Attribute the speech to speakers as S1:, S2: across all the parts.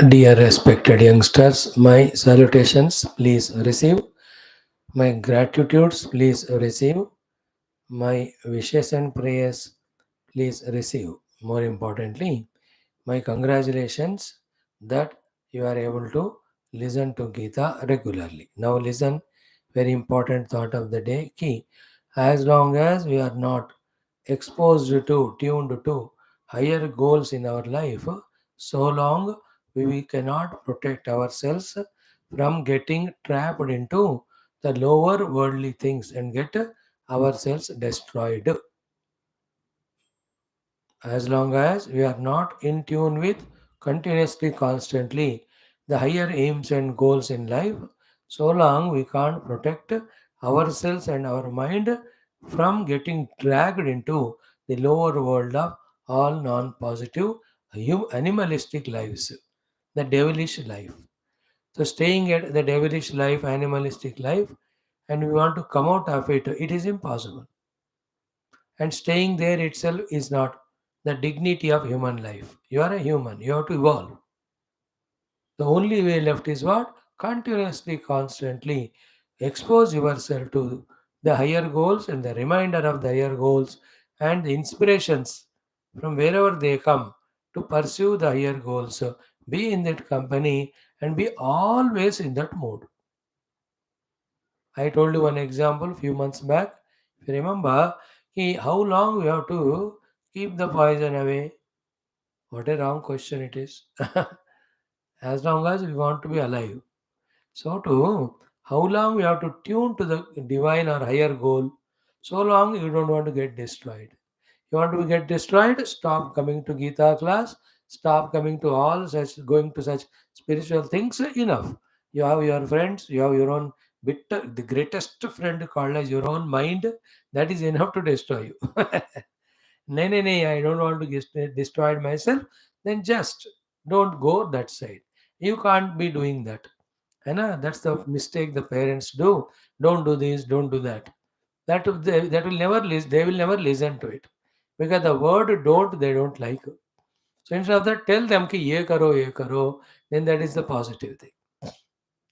S1: Dear respected youngsters, my salutations, please receive. My gratitudes, please receive. My wishes and prayers, please receive. More importantly, my congratulations that you are able to listen to Geetha regularly. Now listen, very important thought of the day. Key. As long as we are not exposed to, tuned to higher goals in our life, so long we cannot protect ourselves from getting trapped into the lower worldly things and get ourselves destroyed. As long as we are not in tune with continuously, constantly the higher aims and goals in life, so long we can't protect ourselves and our mind from getting dragged into the lower world of all non positive animalistic lives, the devilish life. So, staying at the devilish life, animalistic life, and we want to come out of it, it is impossible. And staying there itself is not the dignity of human life. You are a human, you have to evolve. The only way left is what? Continuously, constantly expose yourself to the higher goals and the reminder of the higher goals and the inspirations from wherever they come to pursue the higher goals. So be in that company and be always in that mood. I told you one example few months back. If you remember, how long we have to keep the poison away? What a wrong question it is. As long as we want to be alive. So, to how long we have to tune to the divine or higher goal, so long you don't want to get destroyed. You want to get destroyed, stop coming to Gita class, stop coming to all such, going to such spiritual things. Enough. You have your friends, you have your own bitter, the greatest friend called as your own mind. That is enough to destroy you. Nay, I don't want to get destroyed myself. Then just don't go that side. You can't be doing that. And that's the mistake the parents do. Don't do this, don't do that. That will never listen. They will never listen to it because the word "don't" they don't like. So instead of that, tell them ki ye karo. Then that is the positive thing.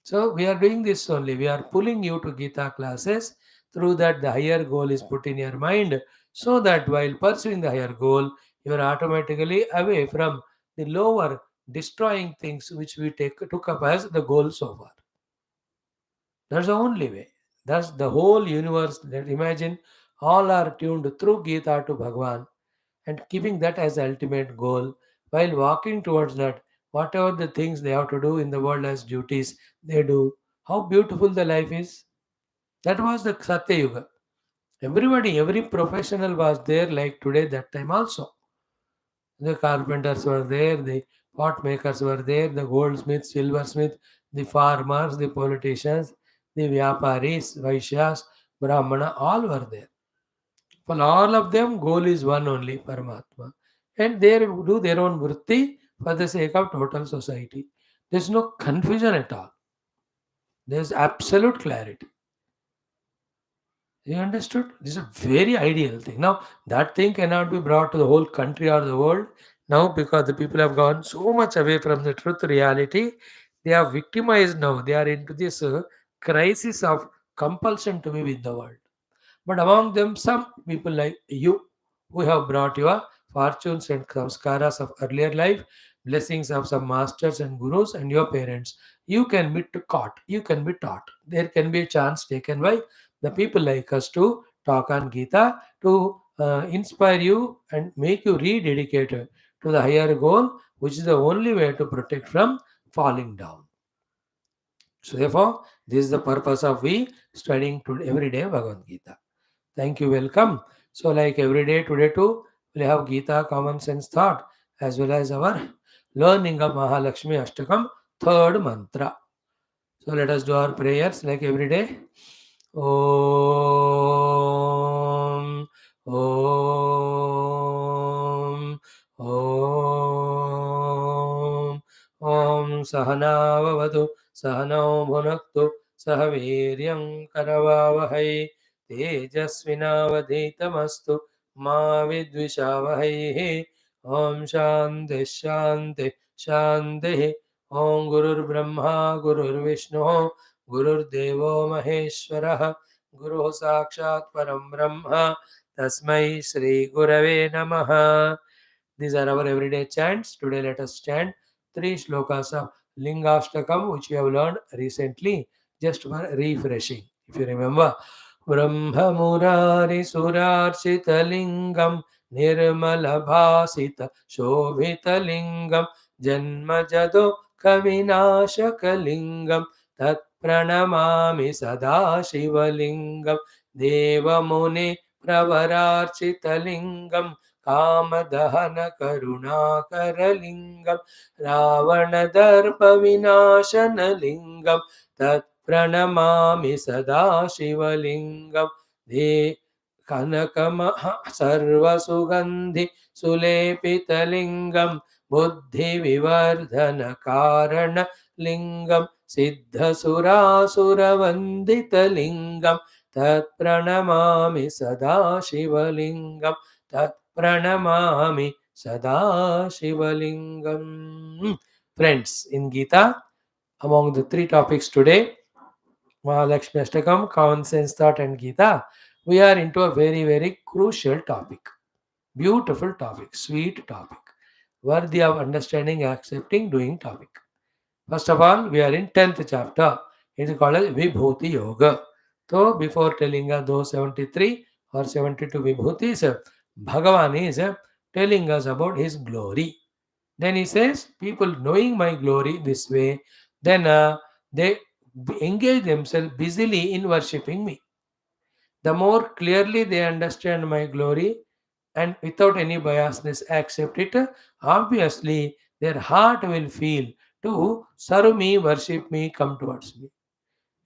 S1: So we are doing this only. We are pulling you to Gita classes. Through that, the higher goal is put in your mind, so that while pursuing the higher goal, you are automatically away from the lower, destroying things which we took up as the goal so far. That's the only way. That's the whole universe. That imagine all are tuned through Gita to Bhagwan and keeping that as the ultimate goal while walking towards that. Whatever the things they have to do in the world as duties, they do. How beautiful the life is. That was the Satya Yuga. Everybody, every professional was there like today, that time also. The carpenters were there, the pot makers were there, the goldsmiths, silversmiths, the farmers, the politicians, the Vyaparis, Vaishyas, Brahmana, all were there. For all of them, goal is one only, Paramatma. And they do their own vritti for the sake of total society. There's no confusion at all. There's absolute clarity. You understood? This is a very ideal thing. Now, that thing cannot be brought to the whole country or the world. Now, because the people have gone so much away from the truth reality, they are victimized now. They are into this crisis of compulsion to be with the world. But among them, some people like you, who have brought your fortunes and samskaras of earlier life, blessings of some masters and gurus, and your parents, you can be caught, you can be taught. There can be a chance taken by the people like us to talk on Gita, to inspire you and make you rededicated to the higher goal, which is the only way to protect from falling down. So, therefore, this is the purpose of we studying every day Bhagavad Gita. Thank you, welcome. So, like every day, today too, we'll have Gita common sense thought as well as our learning of Mahalakshmi Ashtakam, third mantra. So, let us do our prayers like every day. Om, Om, Om, Om Sahana Vavatu, Sahano Bhunaktu, Sahaviryam Karavavahai. तेजस्विनावधीतमस्तु मा विद्विषावहैः ॐ शान्तिः शान्तिः शान्तिः Om Gurur Brahma Gurur Vishnu Gurur Devo Maheshwarah Guru Sakshat Param Brahma Tasmai Shri Gurave Namaha. These are our everyday chants. Today let us chant three shlokas of Lingashtakam which we have learned recently just for refreshing. If you remember, Brahma Murari Surarchita Lingam Nirmala Bhasita Shobhita Lingam Janma Jado Kavinashaka Lingam Tat Pranamami Sada Shivalingam Deva Muni Pravararchita Lingam कामदहन करुणाकरलिङ्गं रावणदर्पविनाशनलिङ्गं तत्प्रणमामि सदा शिवलिङ्गं दे कनकमः सर्वसुगन्धि सुलेपितलिङ्गं बुद्धिविवर्धनकारणलिङ्गं सिद्धसुरासुरवन्दितलिङ्गं तत्प्रणमामि सदा शिवलिङ्गं Pranamami Sada Shivalingam. Friends, in Geetha, among the three topics today, Mahalakshmi Ashtakam, Common Sense Thought, and Geetha, we are into a very, very crucial topic. Beautiful topic, sweet topic, worthy of understanding, accepting, doing topic. First of all, we are in 10th chapter. It is called as Vibhuti Yoga. So, before telling us those 73 or 72 Vibhutis, Bhagavan is telling us about his glory. Then he says, people knowing my glory this way, then they engage themselves busily in worshipping me. The more clearly they understand my glory and without any biasness accept it, obviously their heart will feel to serve me, worship me, come towards me.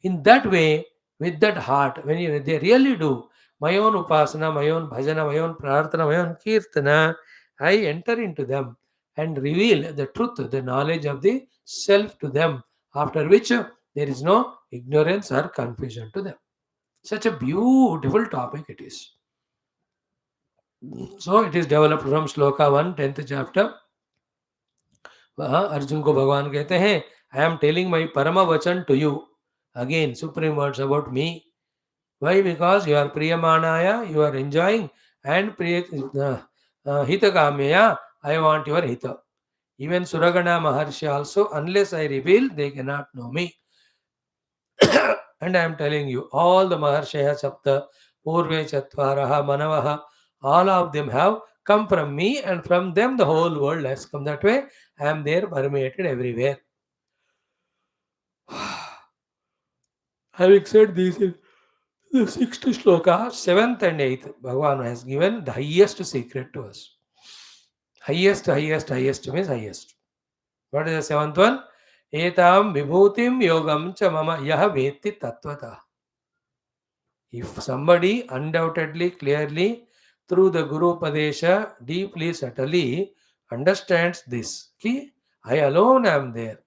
S1: In that way, with that heart, when they really do, my own upasana, my own bhajana, my own prarthana, my own kirtana, I enter into them and reveal the truth, the knowledge of the self to them, after which there is no ignorance or confusion to them. Such a beautiful topic it is. So it is developed from Shloka 1, 10th chapter. वहाँ अर्जुन को भगवान कहते हैं, आई am telling my परम वचन to you. Again, supreme words about me. Why? Because you are Priyamanaya, you are enjoying, and Hitakamaya, I want your Hita. Even Suragana Maharshi also, unless I reveal, they cannot know me. And I am telling you, all the Maharshaya Sapta, Purve Chatvaraha, Manavaha, all of them have come from me, and from them the whole world has come. That way, I am there permeated everywhere. Having said this, in the sixth shloka, seventh and eighth, Bhagavan has given the highest secret to us. Highest means highest. What is the seventh one? Etam vibhutim yogam cha mama yaha veti tattvata. If somebody undoubtedly, clearly, through the Guru Padesha, deeply, subtly understands this, ki, I alone am there.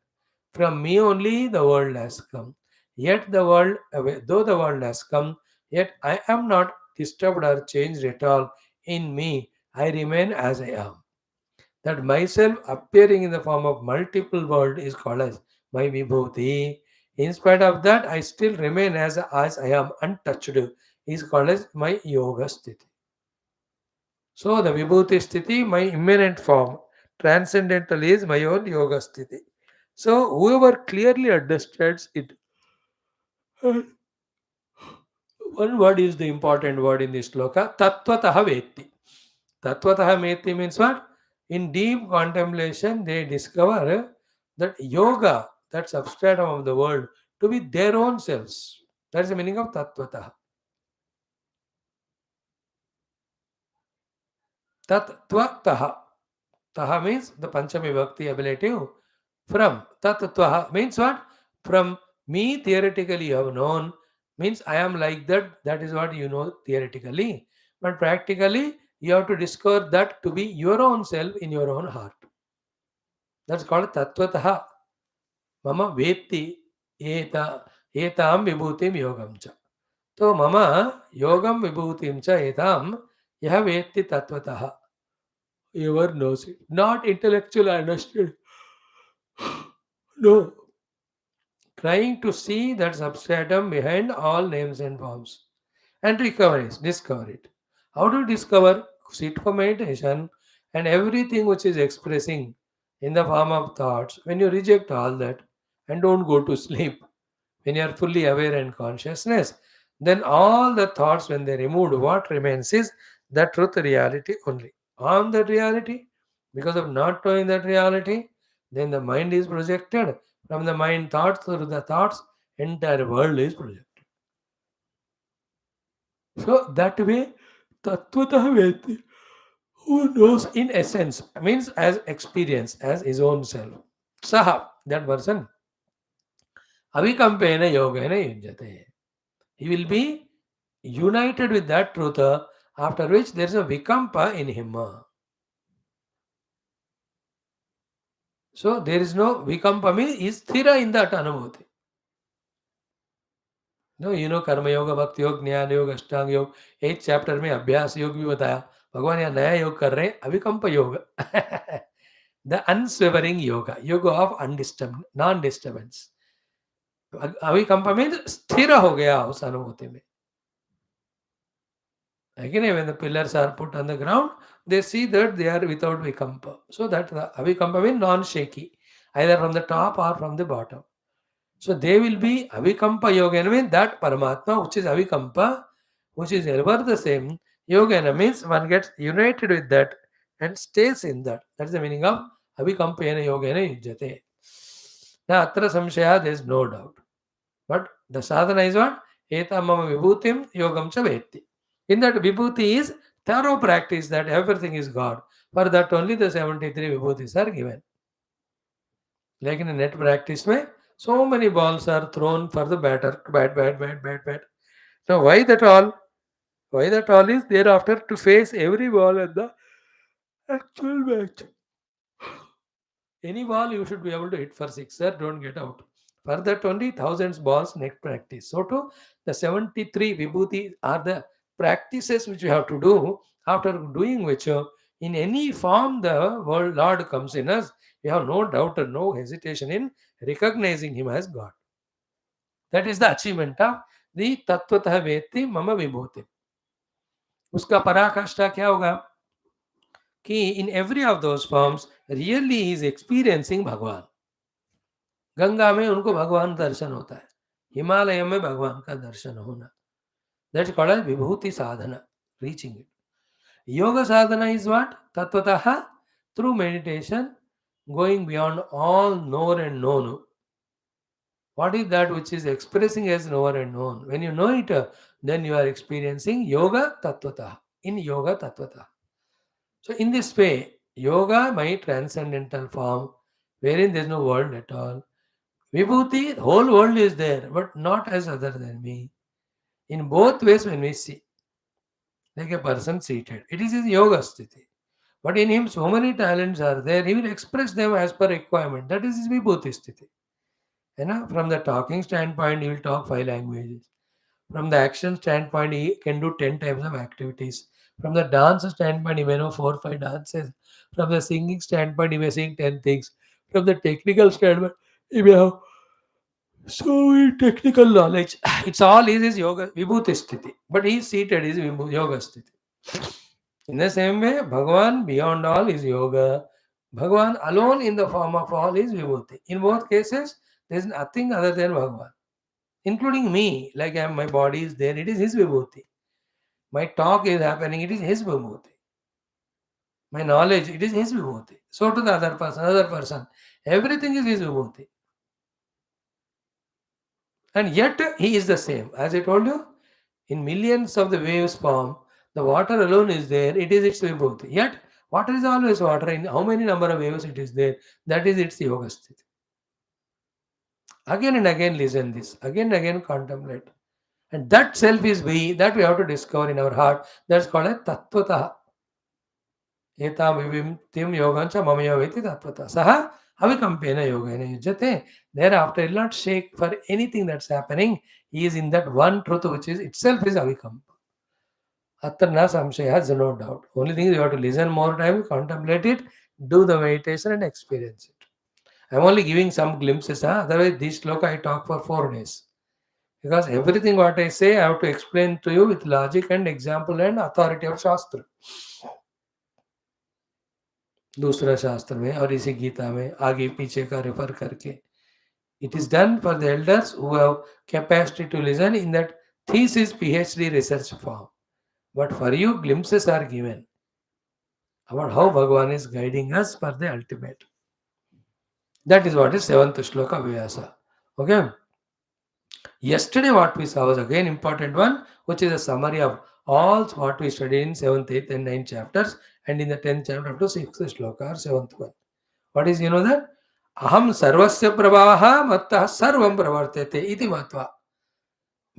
S1: From me only the world has come. Yet the world, though the world has come, yet I am not disturbed or changed at all. In me, I remain as I am. That myself appearing in the form of multiple world is called as my vibhuti. In spite of that, I still remain as I am untouched, is called as my yoga sthiti. So the vibhuti sthiti, my immanent form, transcendental is my own yoga sthiti. So whoever clearly understands it, one word is the important word in this sloka, tattvataha vetti. Tattvataha vetti means what? In deep contemplation, they discover that yoga, that substratum of the world, to be their own selves. That is the meaning of tattvataha. Tattvataha. Taha means the Panchami Bhakti ablative. From. Tattvaha means what? From me theoretically you have known, means I am like that. That is what you know theoretically. But practically, you have to discover that to be your own self in your own heart. That's called Tattvataha. Mama Vetti etam vibhutim yogam cha. So mama yogam vibhutim cha etam yaha vetti tattvataha. Whoever knows it. Not intellectual understood. No, trying to see that substratum behind all names and forms and discover it. How do you discover? Sit for meditation and everything which is expressing in the form of thoughts. When you reject all that and don't go to sleep, when you are fully aware and consciousness, then all the thoughts, when they removed, what remains is the truth reality only. On that reality, because of not knowing that reality, then the mind is projected. From the mind thoughts through the thoughts, entire world is projected. So that way, Tattvata Vyakti, who knows in essence, means as experience, as his own self. Saha, that person, avikampena yogena yujyate. He will be united with that truth, after which there is a vikampa in him. So there is no vikampa means is sthira in that anubhuti. No, कर्म योग भक्ति योग ज्ञान योग अष्टांग योग 8th chapter में अभ्यास योग भी बताया. भगवान यहाँ नया योग कर रहे हैं, अभिकंप योग. The unswerving yoga, yoga of undisturbed non disturbance. अभिकंप मीन्स स्थिर हो गया उस अनुभूति में. Again, when the pillars are put on the ground, they see that they are without vikampa. So that the avikampa means non-shaky, either from the top or from the bottom. So they will be avikampa yogana means that Paramatma which is avikampa, which is ever the same. Yogana means one gets united with that and stays in that. That's the meaning of avikampayana yogana yujyate. Now atra samshaya, there is no doubt. But the sadhana is what? Eta mama vibhutim yogam cha vetti. In that vibhuti is thorough practice that everything is God. For that only the 73 vibhutis are given. Like in a net practice, mein, so many balls are thrown for the batter. Bat. Now, why that all? Why that all is thereafter to face every ball at the actual match. Any ball you should be able to hit for sixer, don't get out. For that only thousands balls net practice. So to the 73 vibhuti are the practices which we have to do, after doing which in any form the world Lord comes in us, we have no doubt and no hesitation in recognizing him as God. That is the achievement of the तत्वतः वेत्ति मम विभूति. उसका पराकाष्ठा क्या होगा कि in every of those forms really he is experiencing भगवान. गंगा में उनको भगवान दर्शन होता है, हिमालय में भगवान का दर्शन होना. That's called as vibhuti sadhana, reaching it. Yoga sadhana is what? Tattvataha, through meditation, going beyond all known and known. What is that which is expressing as known and known? When you know it, then you are experiencing yoga tattvataha. In yoga tattvataha. So in this way, yoga, my transcendental form, wherein there is no world at all. Vibhuti, whole world is there, but not as other than me. In both ways, when we see, like a person seated, it is his yoga sthiti. But in him, so many talents are there, he will express them as per requirement. That is his vibhuti sthiti. From the talking standpoint, he will talk 5 languages. From the action standpoint, he can do 10 types of activities. From the dance standpoint, he may know 4 or 5 dances. From the singing standpoint, he may sing 10 things. From the technical standpoint, he may have so many technical knowledge. It's all is his yoga, vibhuti sthiti. But he is seated, is yoga sthiti. In the same way, Bhagavan beyond all is yoga. Bhagavan alone in the form of all is vibhuti. In both cases, there is nothing other than Bhagavan. Including me, like my body is there, it is his vibhuti. My talk is happening, it is his vibhuti. My knowledge, it is his vibhuti. So to the other person, everything is his vibhuti. And yet he is the same. As I told you, in millions of the waves form, the water alone is there, it is its vibhuti. Yet water is always water. In how many number of waves it is there, that is its yoga sthiti. Again and again listen this, again and again contemplate. And that self is we, that we have to discover in our heart. That's called a tattvataha. Etam vivimtim yogancha mamaya veti tattvataha. Saha avikampena yogena yujyate. Thereafter, he will not shake for anything that's happening. He is in that one truth which is itself is avikampa. Atra na samshaya, has no doubt. Only thing is you have to listen more time, contemplate it, do the meditation and experience it. I'm only giving some glimpses. Otherwise, this shloka I talk for 4 days. Because everything what I say, I have to explain to you with logic and example and authority of Shastra. दूसरा शास्त्र में और इसी गीता में आगे पीछे का refer करके. It is done for the elders who have capacity to listen in that thesis PhD research form. But for you, glimpses are given about how Bhagavan is guiding us for the ultimate. That is what is 7th shloka Vyasa. Okay. Yesterday, what we saw was again important one, which is a summary of all what we studied in 7th, 8th, and 9th chapters, and in the 10th chapter up to 6th shloka or 7th one. What is, you know that? Aham sarvasya pravaha mattah sarvam pravartate iti matva.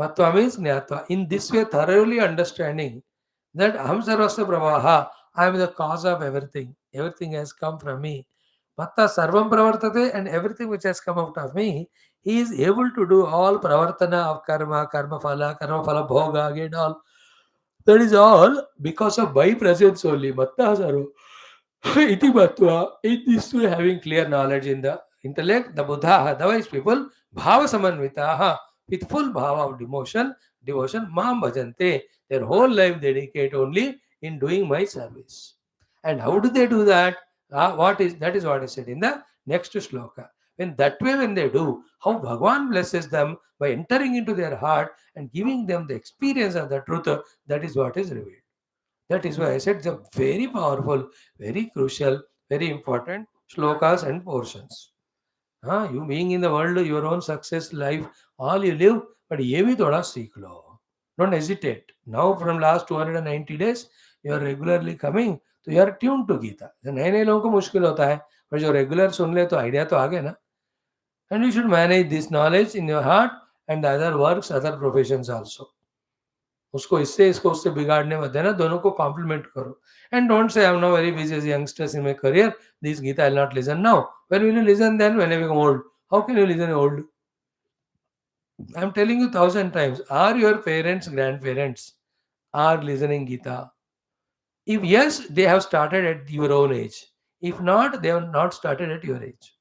S1: Matva means gnatva. In this way, thoroughly understanding that aham sarvasya pravaha, I am the cause of everything. Everything has come from me. Matta sarvam pravartate, and everything which has come out of me, he is able to do all pravartana of karma phala, bhoga, again all. That is all because of my presence only. Matta sarvam. Iti Bhaktha, in this way having clear knowledge in the intellect, the Buddha, the wise people, Bhava Samanvitaha, with full Bhava of devotion, Mam Bhajante, their whole life dedicate only in doing my service. And how do they do that? That is what I said in the next shloka. When they do, how Bhagavan blesses them by entering into their heart and giving them the experience of the truth, that is what is revealed. That is why I said it's a very powerful, very crucial, very important shlokas and portions. You being in the world, your own success, life, all you live, but ye bhi thoda seekh lo. Don't hesitate. Now from last 290 days, you are regularly coming, तो you are tuned to Gita. नए नए लोगों को मुश्किल होता है, पर जो रेगुलर सुन ले तो आइडिया तो आ गया ना. And you should manage this knowledge in your heart and the other works, other professions also. उसको उससे बिगाड़ने मत देना, दोनों को कॉम्प्लीमेंट करो. And don't say I am no very busy as youngsters in my career, this Gita I will not listen now. When will you listen then? When I become old. How can you listen old? I am telling you 1000 times, are your parents, grandparents are listening Gita? If yes, they have started at your own age. If not, they have not started at your age.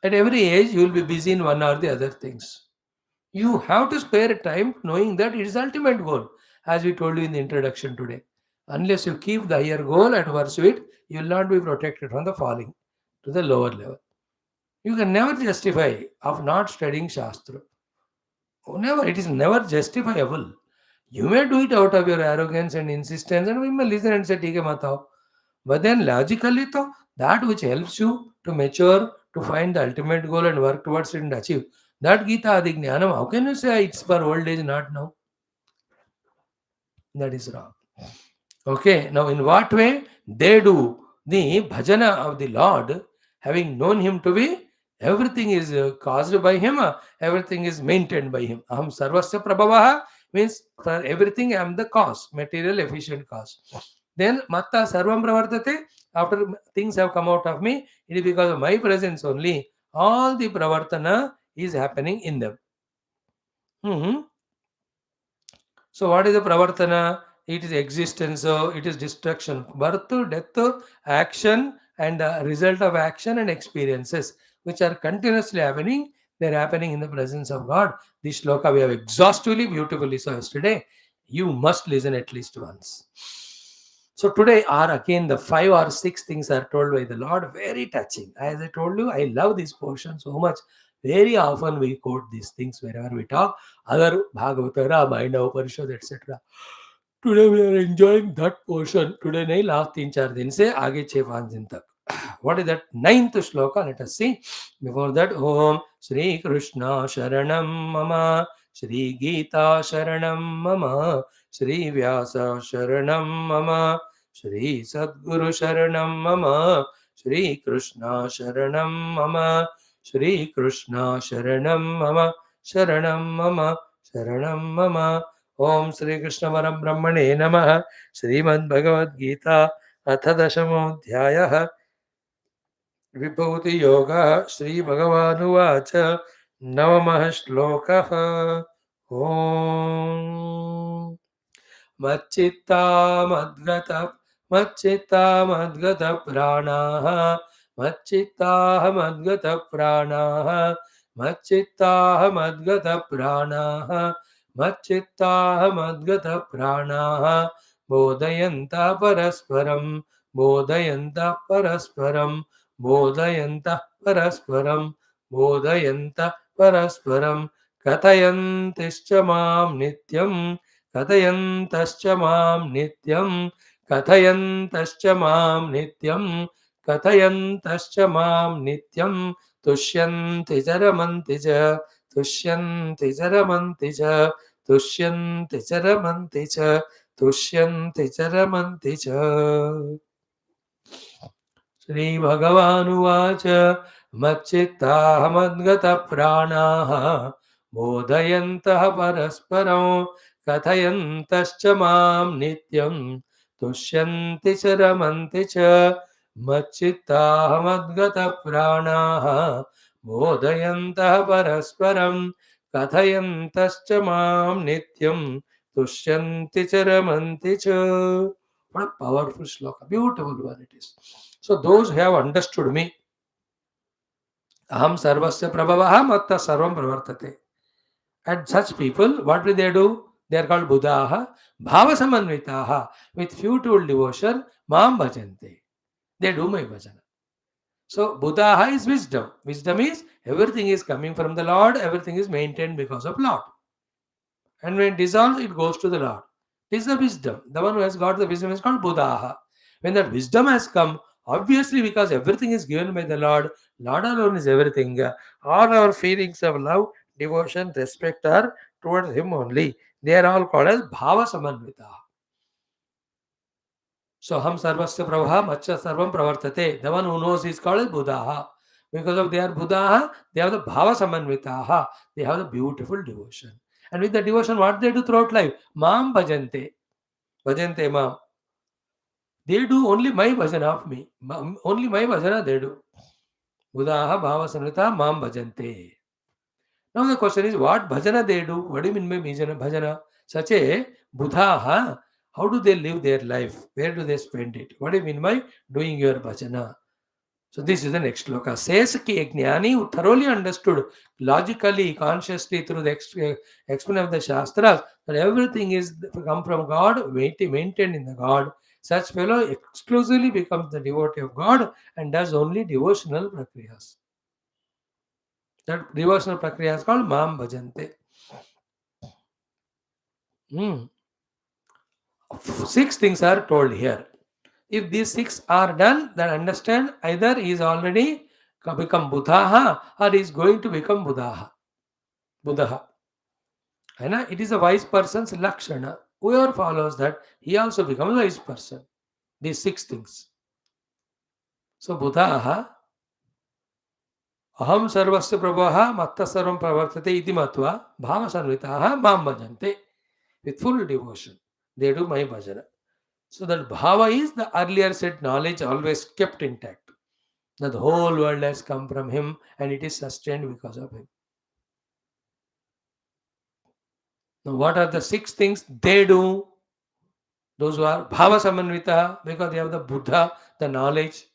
S1: At every age you will be busy in one or the other things. You have to spare time knowing that it is ultimate goal, as we told you in the introduction today. Unless you keep the higher goal and pursue it, you will not be protected from the falling to the lower level. You can never justify of not studying Shastra. Never, it is never justifiable. You may do it out of your arrogance and insistence, and we may listen and say, "ठीक है मत आओ." But then logically, though, that which helps you to mature, to find the ultimate goal and work towards it and achieve, that Gita Adi Jnanam, how can you say it's for old age, not now? That is wrong. Okay, now in what way they do the bhajana of the Lord, having known Him to be, everything is caused by Him, everything is maintained by Him. Aham sarvasya prabhavaha means for everything I am the cause, material efficient cause. Then matta sarvam pravartate, after things have come out of me, it is because of my presence only, all the pravartana is happening in them. So what is the pravartana? It is existence, so it is destruction. Birth, death, action, and the result of action and experiences, which are continuously happening. They are happening in the presence of God. This shloka we have exhaustively, beautifully saw yesterday. You must listen at least once. So today are again the 5 or 6 things are told by the Lord. Very touching. As I told you, I love this portion so much. Very often we quote these things wherever we talk. Other Bhagavata, Ramayana, Upanishad, etc. Today we are enjoying that portion. Today nahi, last 3-4 दिन से आगे 6-5 दिन तक. What is that 9th shloka? Let us see. Before that, Om Shri Krishna Sharanam Mama, Shri Geetha Sharanam Mama, Shri Vyasa Sharanam Mama, Shri Sadguru Sharanam Mama, Shri Krishna Sharanam Mama, Shri Krishna Sharanam Mama, Sharanam Mama, Sharanam Mama. Om Shri Krishna Brahmane Namaha. Srimad Bhagavad Gita अथ दशमोऽध्यायः विभूतियोगः. श्रीभगवानुवाच. नवमः श्लोकः. ॐ मच्चित्ता मद्गतप्राणाः मच्चित्ताः मद्गतप्राणाः मच्चित्ताः मद्गतप्राणाः मच्चित्ताः मद्गतप्राणाः बोधयन्तः परस्परं बोधयन्तः परस्परं बोधयन्तः परस्परं बोधयन्तः परस्परं कथयन्तिश्च मां नित्यं कथयन्तश्च मां नित्यं कथयन्तश्च मां नित्यं कथयन्तश्च मां नित्यं तुष्यन्ति च रमन्ति च तुष्यन्ति च रमन्ति च तुष्यन्ति च रमन्ति च तुष्यन्ति च रमन्ति च श्रीभगवानुवाच मच्चित्ताः मद्गतप्राणाः बोधयन्तः परस्परं कथयन्तश्च मां नित्यं तुष्यन्ति च रमन्ति च मच्चित्ताः मद्गतप्राणाः बोधयन्तः परस्परं कथयन्तश्च मां नित्यं तुष्यन्ति च रमन्ति च. What a powerful shloka, beautiful one it is. So those who have understood me, aham sarvasya prabhavah matta sarvam pravartate. And such people, what will they do? They are called buddhaha, bhava samanvitaha, with futile devotion, mam bhajante. They do my bhajana. So buddhaha is wisdom. Wisdom is everything is coming from the Lord, everything is maintained because of Lord. And when it dissolves, it goes to the Lord. This is the wisdom. The one who has got the wisdom is called buddhaha. When that wisdom has come, obviously because everything is given by the Lord, Lord alone is everything. All our feelings of love, devotion, respect are towards Him only. They are all called as bhava samanvita. So ham sarvasya prabha macha sarvam pravartate. The one who knows is called as buddhaha. Because of their buddhaha, they have the bhava samanvitaha. They have the beautiful devotion. And with the devotion, what they do throughout life? Mam bhajante. Bhajante mam. They do only my bhajana of me. Only my bhajana they do. Buddhaha bhava samanvita mam bhajante. Now the question is, what bhajana they do? What do you mean by bhajana? Such a buddhaha, how do they live their life? Where do they spend it? What do you mean by doing your bhajana? So this is the next shloka. Says ki a gnani who thoroughly understood logically, consciously through the explanation of the Shastras that everything is come from God, maintained in the God. Such fellow exclusively becomes the devotee of God and does only devotional prakriyas. That devotional prakriya is called Mam Bhajante. 6 things are told here. If these 6 are done, then understand either he is already become Buddhaha or he is going to become Buddhaha. It is a wise person's Lakshana. Whoever follows that, he also becomes a wise person. These 6 things. So Buddhaha aham sarvasya prabhaha matta sarvam pravartate iti matva bhava sanvitaha mam bhajante. With full devotion, they do my bhajana. So that bhava is the earlier said knowledge always kept intact. That the whole world has come from him and it is sustained because of him. Now what are the 6 things they do? Those who are bhava samanvita, because they have the Buddha, the knowledge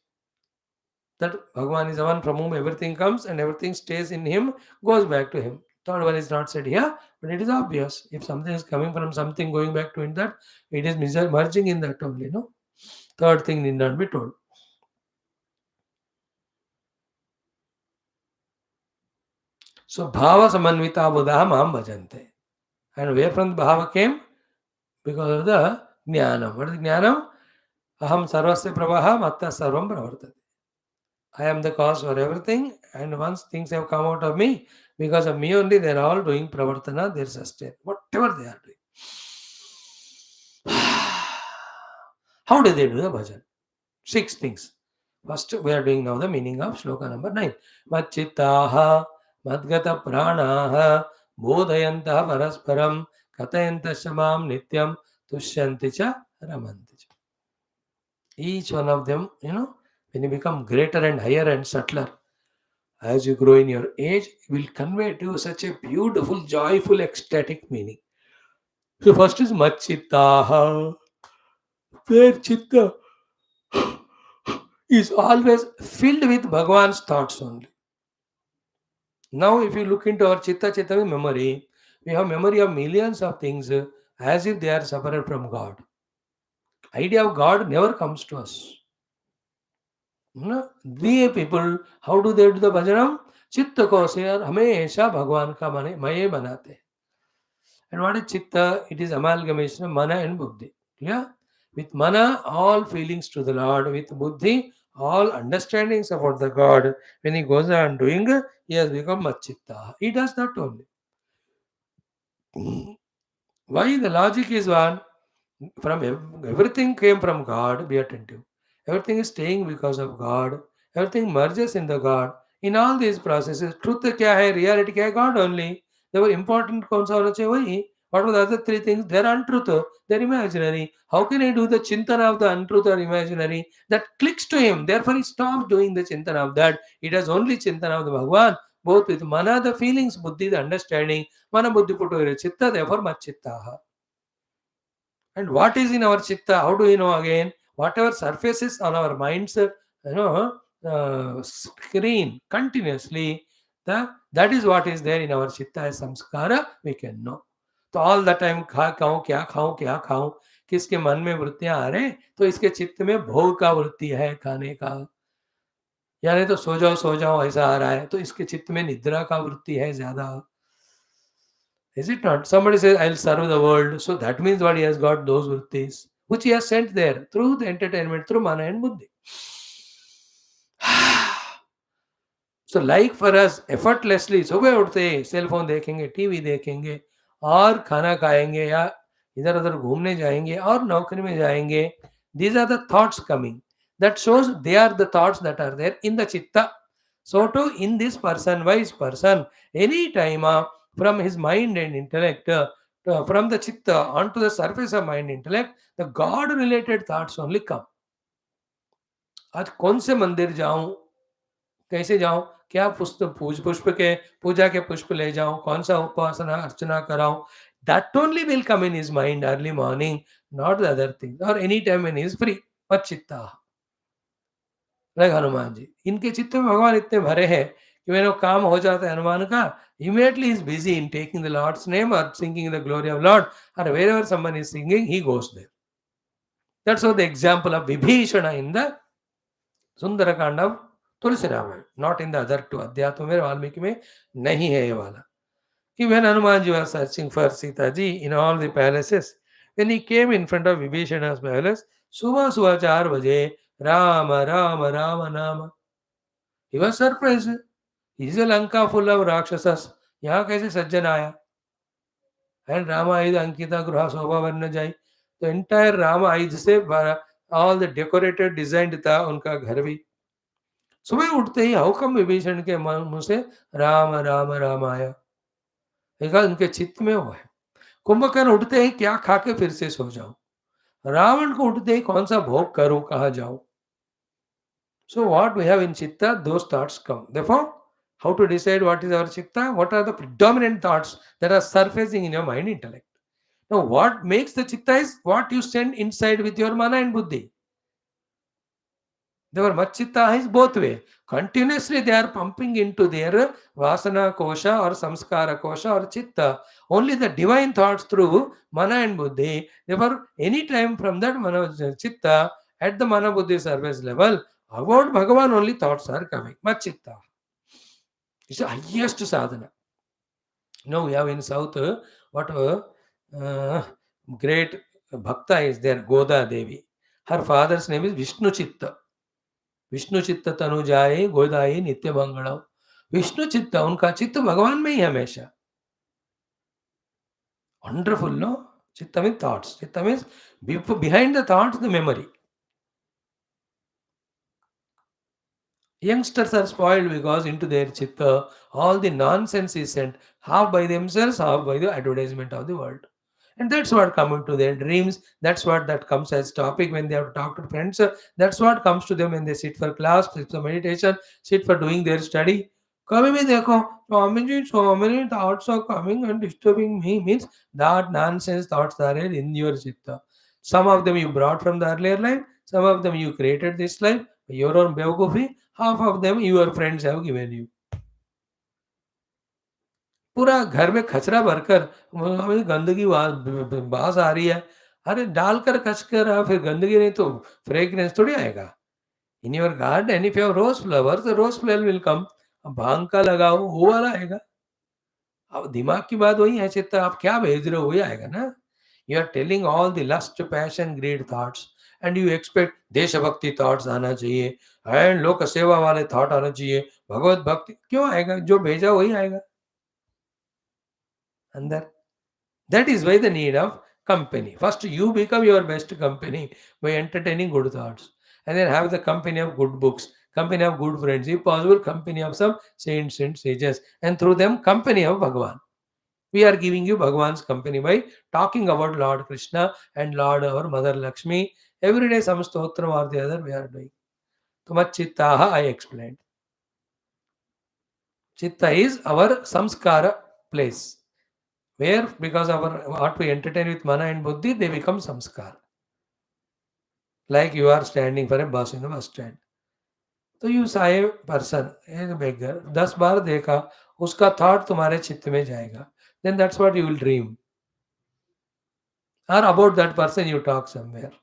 S1: that Bhagavan is the one from whom everything comes and everything stays in him, goes back to him. Third one is not said here, but it is obvious. If something is coming from something going back to that, it is merging in that only. No? Third thing need not be told. So bhava samanvita buddha mam bhajante. And where from the bhava came? Because of the jnanam. What is jnanam? Aham sarvasya pravaha matta sarvam pravartate. I am the cause for everything, and once things have come out of me, because of me only, they are all doing pravartana, they are sustained. Whatever they are doing. How do they do the bhajan? 6 things. First, we are doing now the meaning of shloka number 9. Machittaha madgata pranaha bodhayantaha parasparam katayantasya mam nityam tushyanti cha ramanti cha. Each one of them, when you become greater and higher and subtler, as you grow in your age, will convey to you such a beautiful, joyful, ecstatic meaning. So first is machittaha. Where chitta is always filled with Bhagwan's thoughts only. Now, if you look into our Chitta Chitta memory, we have memory of millions of things as if they are separate from God. Idea of God never comes to us. No? The people, how do they do the bhajanam? चित्त को से हमेशा भगवान का मय बनाते हैं. And what is chitta? It is amalgamation of mana and buddhi. Clear? With mana, all feelings to the Lord. With buddhi, all understandings about the God. When he goes on doing, he has become machitta. He does that only. Why? The logic is one. From everything came from God. Be attentive. Everything is staying because of God. Everything merges in the God. In all these processes, truth क्या है, reality क्या है, God only. They were important कौन सा होना चाहिए वही. What were the other three things? They're untruth. They're imaginary. How can I do the chintana of the untruth or imaginary? That clicks to him. Therefore, he stops doing the chintana of that. It has only chintana of the Bhagwan. Both with mana, the feelings, buddhi, the understanding. Mana buddhi puttu chitta, therefore machitta. And what is in our chitta? How do we know again? Whatever surfaces on our minds, screen continuously, that is what is there in our chitta as samskara, we can know. तो all the time खाऊं क्या खाऊं, किसके मन में वृत्तियां आ रहे हैं, तो इसके चित्त में भोग का वृत्ति है खाने का, यानी तो सो जाओ ऐसा आ रहा है, तो इसके चित्त में निद्रा का वृत्ति है ज्यादा. Is it not? Somebody says, I'll serve the world. So that means what he has got those vrittis, which he has sent there through the entertainment, through mana and buddhi. So like for us, effortlessly, सुबह उठते cell phone देखेंगे, TV देखेंगे और खाना खाएंगे या इधर उधर घूमने जाएंगे और नौकरी में जाएंगे. These are the thoughts coming. That shows they are the thoughts that are there in the chitta. So too in this person, wise person, any time from his mind and intellect, from the chitta onto the surface of mind intellect, the God related thoughts only come. आज कौन से मंदिर जाऊं, कैसे जाऊं, क्या पुष्प के पूजा के पुष्प ले जाऊं, कौन सा उपासना अर्चना कराऊं, that only will come in his mind early morning, not the other thing, or any time when he is free. चित्ता लाइक हनुमान जी, इनके चित्त में भगवान इतने भरे हैं कि when वो काम हो जाता है हनुमान का, immediately he is busy in taking the Lord's name or singing the glory of Lord, or wherever someone is singing, he goes there. That's how the example of Vibhishana in the Sundarakand of Tulsi Ramayan, not in the other two Adhyatma में वाल्मीकि में नहीं है ये वाला. कि when Hanuman ji was searching for Sita ji in all the palaces, when he came in front of Vibhishana's palace, सुबह 4 बजे राम राम राम नाम, he was surprised. Is a Lanka full of Rakshasas, यहाँ कैसे सज्जन आया? And Rama Aid Ankita Gruha Sobha Varna Jai, the entire Rama Aid से all the decorated designed था उनका घर भी. सुबह उठते ही हाउ कम विभीषण के मुंह से राम राम राम आया, एक उनके चित्त में वो है. कुंभकर्ण उठते ही क्या खा के फिर से सो जाऊं, रावण को उठते ही कौन सा भोग करूं, कहा जाऊं. So what we have in chitta, those thoughts come. Therefore, how to decide what is our chitta? What are the predominant thoughts that are surfacing in your mind intellect? Now, what makes the chitta is what you send inside with your mana and buddhi. Their machitta is both way. Continuously they are pumping into their vasana kosha or samskara kosha or chitta. Only the divine thoughts through mana and buddhi. Therefore, any time from that mana chitta at the mana buddhi service level, about Bhagavan only thoughts are coming. Machitta. It's the highest sadhana. Now we have in South, what great Bhakta is there, Goda Devi. Her father's name is Vishnu Chitta. Vishnu चित्त तनु जाए गोदाई नित्य मंगलम. विष्णु चित्त, उनका चित्त भगवान में ही हमेशा. Wonderful no. Chitta mean thoughts. Chitta means behind the thoughts the memory. Youngsters are spoiled because into their chitta all the nonsense is sent, half by themselves, half by the advertisement of the world. And that's what comes into their dreams. That's what that comes as topic when they have to talk to friends. That's what comes to them when they sit for class, sit for meditation, sit for doing their study. कभी भी देखो Swami ji, so many thoughts are coming and disturbing me, means that nonsense thoughts are in your chitta. Some of them you brought from the earlier life, some of them you created this life. Your own bewakufi, half of them your friends have given you. पूरा घर में कचरा भरकर हमें गंदगी बास आ रही है। अरे डालकर कच कर फिर गंदगी नहीं तो फ्रेग्रेंस थोड़ी आएगा। In your garden if you have rose flowers the rose flower will come. अब भांग का लगाओ वो वाला आएगा। अब दिमाग की बात वही है चित्त आप क्या भेज रहे हो वही आएगा ना। You are telling all the lust passion greed thoughts and you expect deshbhakti thoughts आना चाहिए एंड लोक सेवा वाले थॉट आना चाहिए। भगवत भक्ति क्यों आएगा? जो भेजा वही आएगा अंदर। That is why the need of company. First, you become your best company by entertaining good thoughts, and then have the company of good books, company of good friends, if possible, company of some saints and sages, and through them, company of Bhagavan. We are giving you Bhagavan's company by talking about Lord Krishna and Lord our Mother Lakshmi. Every day, some stotram or the other we are doing. Tumat chittaha, I explained. Chitta is our samskara place. Where because our what we entertain with mana and buddhi, they become samskar. Like you are standing for a bus in a bus stand. तो you साए person एक बेगर 10 बार देखा उसका thought तुम्हारे चित्त में जाएगा then that's what you will dream और about that person you talk somewhere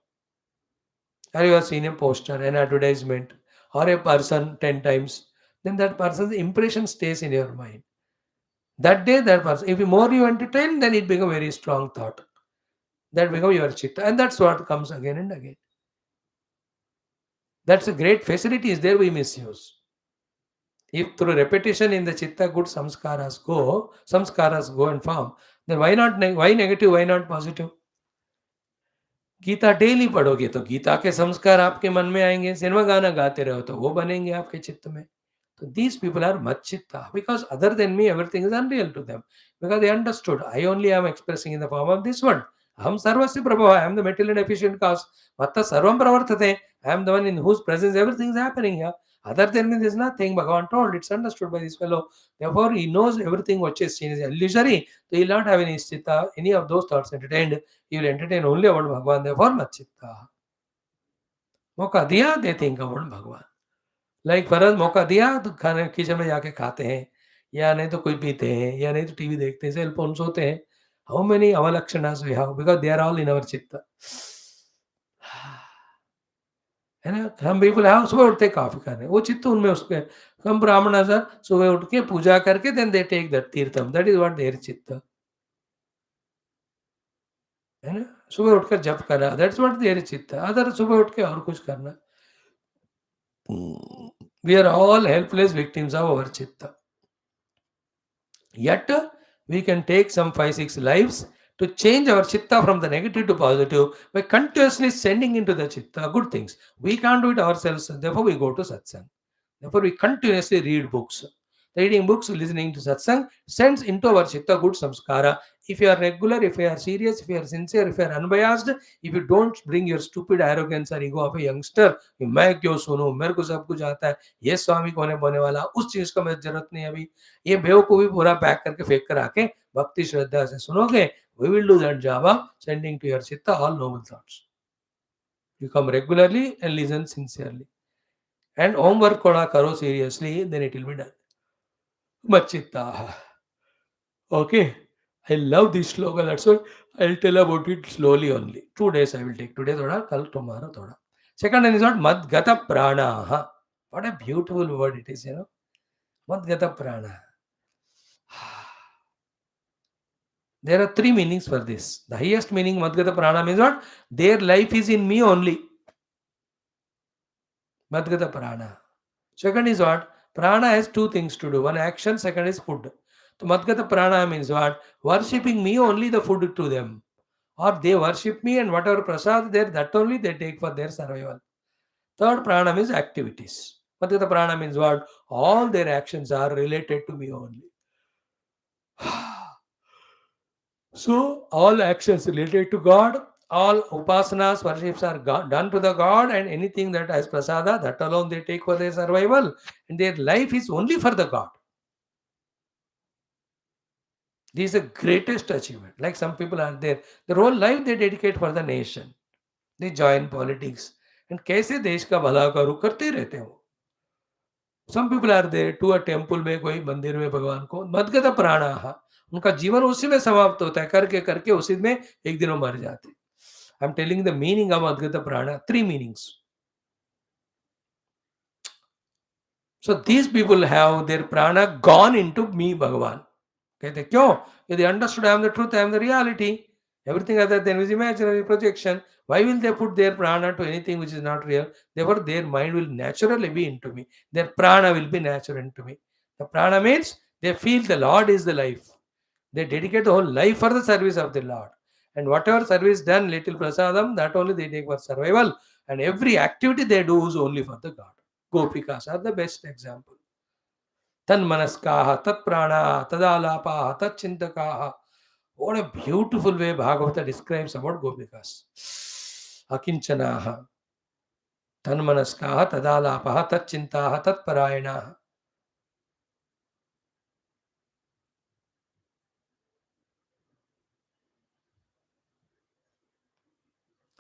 S1: or you have seen a poster an advertisement or a person 10 times then that person's impression stays in your mind that day that person if more you entertain then it become very strong thought that become your chitta and that's what comes again and again. That's a great facility is there we misuse. If through repetition in the chitta good samskaras go and form, then why not why negative, why not positive? Gita daily पढ़ोगे तो गीता के संस्कार आपके मन में आएंगे। Cinema गाना गाते रहो तो वो बनेंगे आपके चित्त में। So these people are Machchitta because other than me, everything is unreal to them. Because they understood, I only am expressing in the form of this one. Aham sarvasya prabhava, I am the material and efficient cause. Matta sarvam pravartate, I am the one in whose presence everything is happening here. Other than me, there is nothing. Bhagavan told, it's understood by this fellow. Therefore, he knows everything which is seen is illusory. So he will not have any chitta, any of those thoughts entertained. He will entertain only about Bhagavan. Therefore, Machchitta. मौका दिया, they think about Bhagavan. Like फरज मौका दिया तो खाने kitchen में जाके खाते हैं या नहीं तो कोई पीते हैं या नहीं तो टीवी देखते हैं सेल फोन सोते हैं हाउ मेनी अवलक्षणास we have because they are all in our चित्त है ना हम पीपल हैव सुबह उठते कॉफी खाने वो चित्त उनमें उसके हम ब्राह्मण सर सुबह उठ के पूजा करके then they take that theertham that is what their chitta है ना सुबह उठकर जप करना that's what their chitta other सुबह उठ के और कुछ करना we are all helpless victims of our chitta. Yet, we can take some 5-6 lives to change our chitta from the negative to positive by continuously sending into the chitta good things. We can't do it ourselves, therefore, we go to satsang. Therefore, we continuously read books. Reading books, listening to satsang sends into our chitta good samskara. If you are regular, if you are serious, if you are sincere, if you are unbiased, if you don't bring your stupid arrogance or ego of a youngster, मैं क्यों सुनूं, मेरे को सब कुछ आता है, ये स्वामी कौन है बोने वाला, उस चीज का मुझे जरूरत नहीं अभी, ये बेवकूफी पूरा पैक करके फेंक कर आके भक्ति श्रद्धा से सुनोगे, we will do that job of sending to your chitta all noble thoughts. You come regularly and listen sincerely. And homework koda karo seriously, then it will be done. Machitta. Okay. I love this slogan. That's why I'll tell about it slowly only. 2 days I will take. Today thoda, kal tomorrow thoda. Second one is what? Madgata prana. What a beautiful word it is, you know. Madgata prana. There are 3 meanings for this. The highest meaning, Madgata Prana, means what? Their life is in me only. Madgata Prana. Second is what? Prana has 2 things to do. One action, second is food. So Madgata Prana means what? Worshipping me only the food to them. Or they worship me and whatever prasad there, that only they take for their survival. Third prana means activities. Madgata Prana means what? All their actions are related to me only. So, all actions related to God, all upasanas, worships are done to the God, and anything that has prasada, that alone they take for their survival, and their life is only for the God. This is the greatest achievement. Like some people are there, their whole life they dedicate for the nation. They join politics, and कैसे देश का भला करूं करते रहते हैं वो. Some people are there to a temple में, कोई मंदिर में भगवान को मदगत प्राणाः, उनका जीवन उसी में समाप्त होता है, करके करके उसी में एक दिन वो मर जाते. I am telling the meaning of मदगत प्राण, three meanings. So these people have their प्राण गॉन इनटू मी भगवान. कहते क्यों? They understood I am the truth, I am the reality. Everything other than is imaginary projection. Why will they put their prana to anything which is not real? Therefore, their mind will naturally be into me. Their prana will be natural into me. The prana means they feel the Lord is the life. They dedicate the whole life for the service of the Lord. And whatever service done, little prasadam, that only they take for survival. And every activity they do is only for the God. Gopikas are the best example. तन्मनस्काः तत्प्राणाः तदालापाः तच्चिन्तकाः. What a beautiful way Bhagavata describes about Gopikas. Akinchanaha तन्मनस्काः तदालापाः तच्चिन्ताः तत्परायणाः.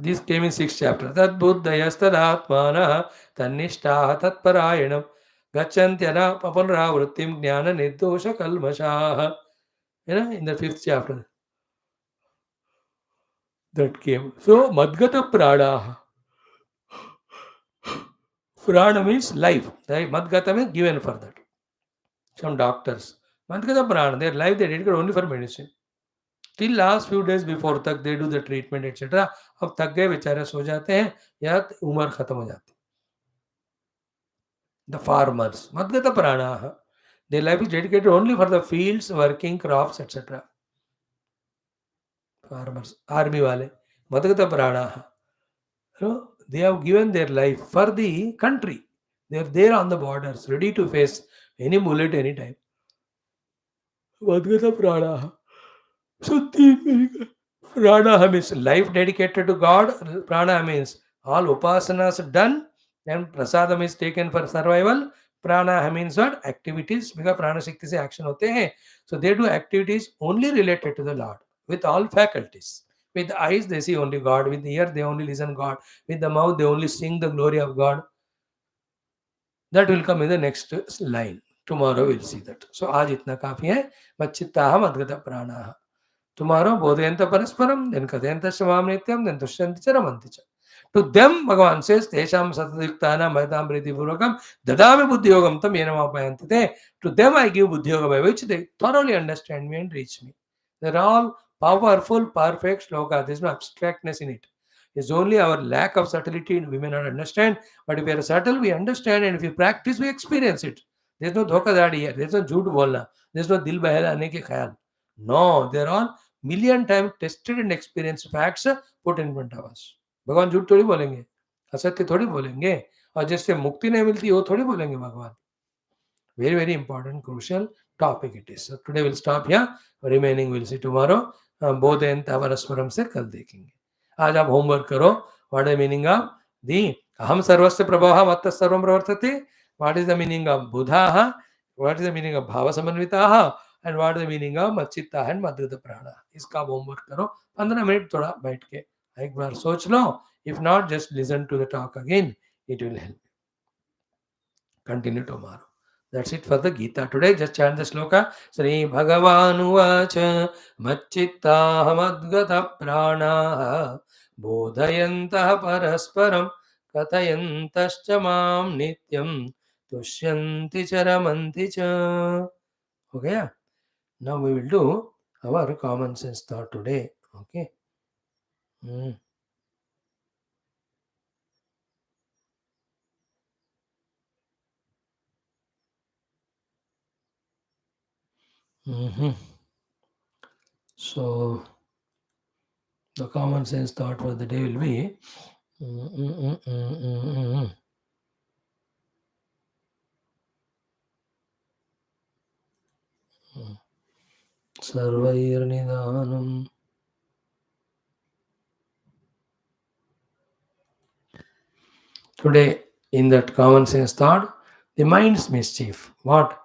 S1: This came in 6th chapter. Tad buddhayastadaatmanah tannishtah tatparayanam gachantyana papanravrittim jnana nirdosha kalmashah. In the 5th chapter that came. So madgata prana. Prana means life. Madgata means given for that. Some doctors. Madgata prana, their life they dedicate only for medicine. Till last few days before तक they do the treatment etc. अब थक गए बेचारे सो जाते हैं या उम्र खत्म हो जाती है. The farmers, Madgata Pranaha, their life is dedicated only for the fields, working, crops, etc. Farmers, army wale, Madgata Pranaha. They have given their life for the country. They are there on the borders, ready to face any bullet anytime. Madgata Pranaha. So, Pranaha means life dedicated to God. Prana means all upasanas done, and prasadam is taken for survival. Prana means what? Activities. Because prana shakti se action hote hain. So they do activities only related to the Lord with all faculties. With the eyes they see only God. With the ear they only listen God. With the mouth they only sing the glory of God. That will come in the next line. Tomorrow we'll see that. So आज इतना काफी है. मच्चित्ताः मद्गत प्राणाः. Tomorrow, bodhayanta parasparam, then kathayanta shamam nityam, then tushyanti cha ramanti cha. To them, Bhagavan says, Tesham satadikthana mayatam priti purvakam, dadami buddhiyogam tam yenam apayanti te. To them I give buddhiyogam, by which they thoroughly understand me and reach me. They're all powerful, perfect shloka. There's no abstractness in it. It's only our lack of subtlety we may not understand, but if we are subtle, we understand, and if we practice, we experience it. There's no dhokadhadi here. There's no jhoot bolna. There's no dil bahilane ke khayal. No, they're all million times tested and experienced facts put in front of us. भगवान झूठ थोड़ी बोलेंगे, असत्य थोड़ी बोलेंगे, और जिससे मुक्ति नहीं मिलती वो थोड़ी बोलेंगे भगवान. Very, very important, crucial topic it is. So today we'll stop here. Remaining we'll see tomorrow. बोधयन्तः परस्परम से कल देखेंगे. आज आप होमवर्क करो. What is the meaning of the अहम सर्वस्य प्रभवः मत्तः सर्वं प्रवर्तते? What is the meaning of बुधाः? What is the meaning of भाव समन्विताः? And what is the meaning of मच्चित्ता and मद्गत प्राणा? इसका होमवर्क करो. 15 मिनट थोड़ा बैठ के एक बार सोच लो. If not, just listen to the talk again. It will help. Continue tomorrow. That's it for the Geetha today. Just chant the shloka. Sri Bhagavan Uvacha Macchittaha Madgata Pranaha Bodhayantah Parasparam Kathayantascha Mam Nityam Tushyanti Charamanti Cha. Okay. Now we will do our common sense thought today. Okay. So the common sense thought for the day will be Sarvairnidanam. Today, in that common sense thought, the mind's mischief. What?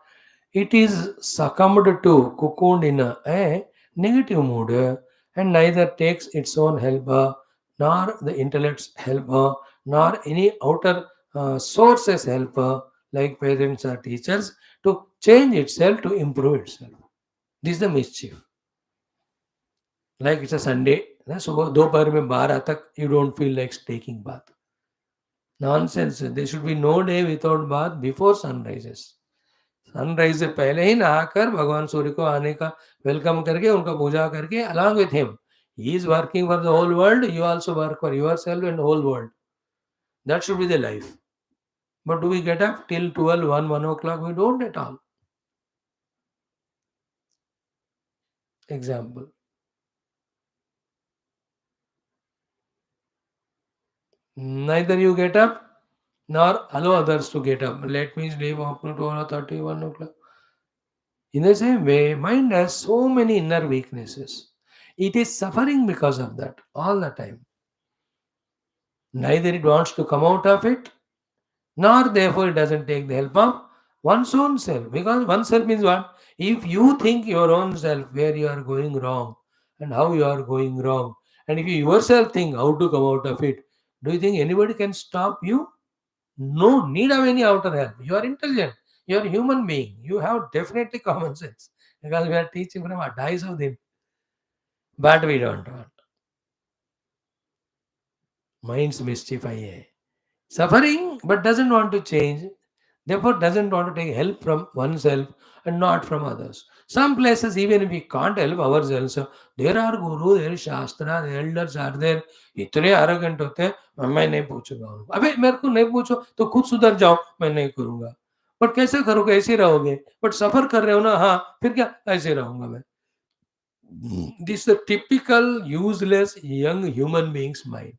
S1: It is succumbed to, cocooned in a negative mood, and neither takes its own help nor the intellect's help nor any outer sources help, like parents or teachers, to change itself, to improve itself. This is the mischief. Like it's a Sunday, सुबह दोपहर में 12 तक you don't feel like taking bath. Nonsense. There should be no day without bath before sunrises. Sunrise से पहले ही नहाकर भगवान सूर्य को आने का वेलकम करके उनका पूजा करके along with him. He is working for the whole world. You also work for yourself and the whole world. That should be the life. But do we get up till 12, 1 o'clock? We don't at all. Example. Neither you get up nor allow others to get up. Let me sleep up to 12:30, 1 o'clock. In the same way, mind has so many inner weaknesses. It is suffering because of that all the time. Neither it wants to come out of it, nor therefore it doesn't take the help of one's own self. Because oneself means what? If you think your own self where you are going wrong and how you are going wrong, and if you yourself think how to come out of it, do you think anybody can stop you? No need of any outer help. You are intelligent. You are a human being. You have definitely common sense. Because we are teaching from our dies of them. But we don't want. Mind's mischief I hai. Suffering but doesn't want to change, therefore doesn't want to take help from oneself and not from others. Some places, even if we can't help ourselves, there are guru, there is shastra, the elders are there. इतने arrogant होते हैं, मैं नहीं पूछूंगा उनको. अबे मेरे को नहीं पूछो तो खुद सुधर जाओ, मैं नहीं करूंगा. बट कैसे करोगे? ऐसे ही रहोगे. बट सफर कर रहे हो ना, हाँ फिर क्या? ऐसे रहूंगा मैं. This is the typical useless young human being's mind.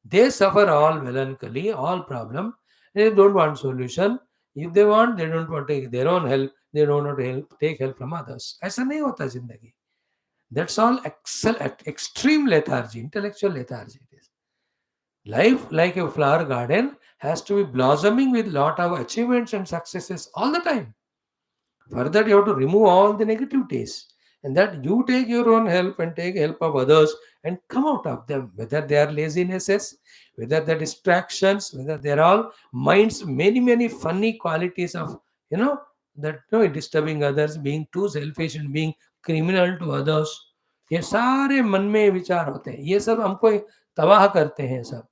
S1: They suffer all melancholy, all problem. They don't want solution. If they want, they don't want to take their own help. They don't want to help, take help from others. ऐसा नहीं होता जिंदगी. That's all extreme lethargy, intellectual lethargy. It is. Life, like a flower garden, has to be blossoming with lot of achievements and successes all the time. For that, you have to remove all the negativities. And that you take your own help and take help of others and come out of them, whether they are lazinesses, whether they're distractions, whether they're all minds, many, many funny qualities of, that disturbing others, being too selfish and being criminal to others. ये सारे मन में विचार होते हैं, ये सब हमको तबाह करते हैं सब.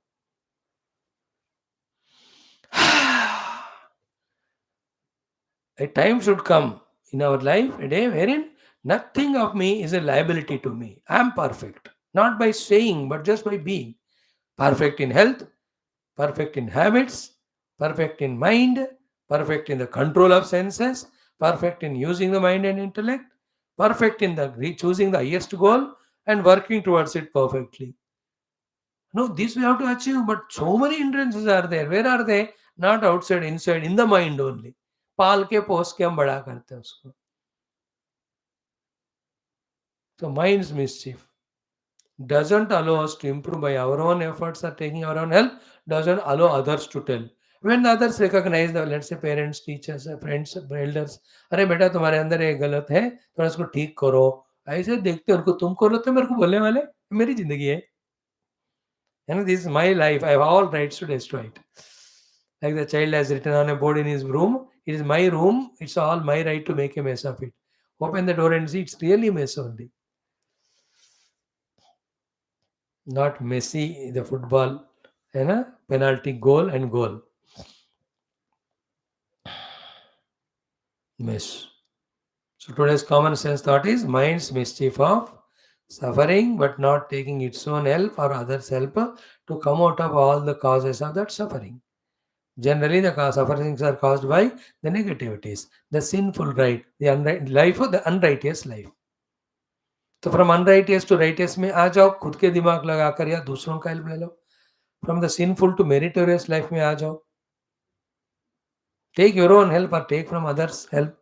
S1: A time should come in our life, a day wherein nothing of me is a liability to me. I am perfect, not by saying, but just by being. Perfect in health, perfect in habits, perfect in mind, perfect in the control of senses, perfect in using the mind and intellect, perfect in the choosing the highest goal and working towards it perfectly. No, this we have to achieve, but so many hindrances are there. Where are they? Not outside, inside, in the mind only. पाल के पोस के हम बड़ा करते हैं उसको. So mind's mischief doesn't allow us to improve by our own efforts or taking our own help, doesn't allow others to tell. When others recognize the, let's say parents, teachers, friends, elders, अरे बेटा तुम्हारे अंदर ये गलत है, थोड़ा इसको ठीक करो. ऐसे देखते हैं उनको, तुम करो तो मेरे को बोलने वाले, मेरी जिंदगी है. This is my life. I have all rights to destroy it. Like the child has written on a board in his room, it is my room, it's all my right to make a mess of it. Open the door and see, it's really mess only. Not Messi, the football, penalty goal and goal. Mess. So today's common sense thought is mind's mischief of suffering but not taking its own help or others' help to come out of all the causes of that suffering. Generally, the sufferings are caused by the negativities, the sinful right, the life of the unrighteous life. तो from unrighteous to righteous में आ जाओ, खुद के दिमाग लगाकर या दूसरों का हेल्प ले लो. From the sinful to meritorious life में आ जाओ. टेक योर ओन हेल्प और take from others help.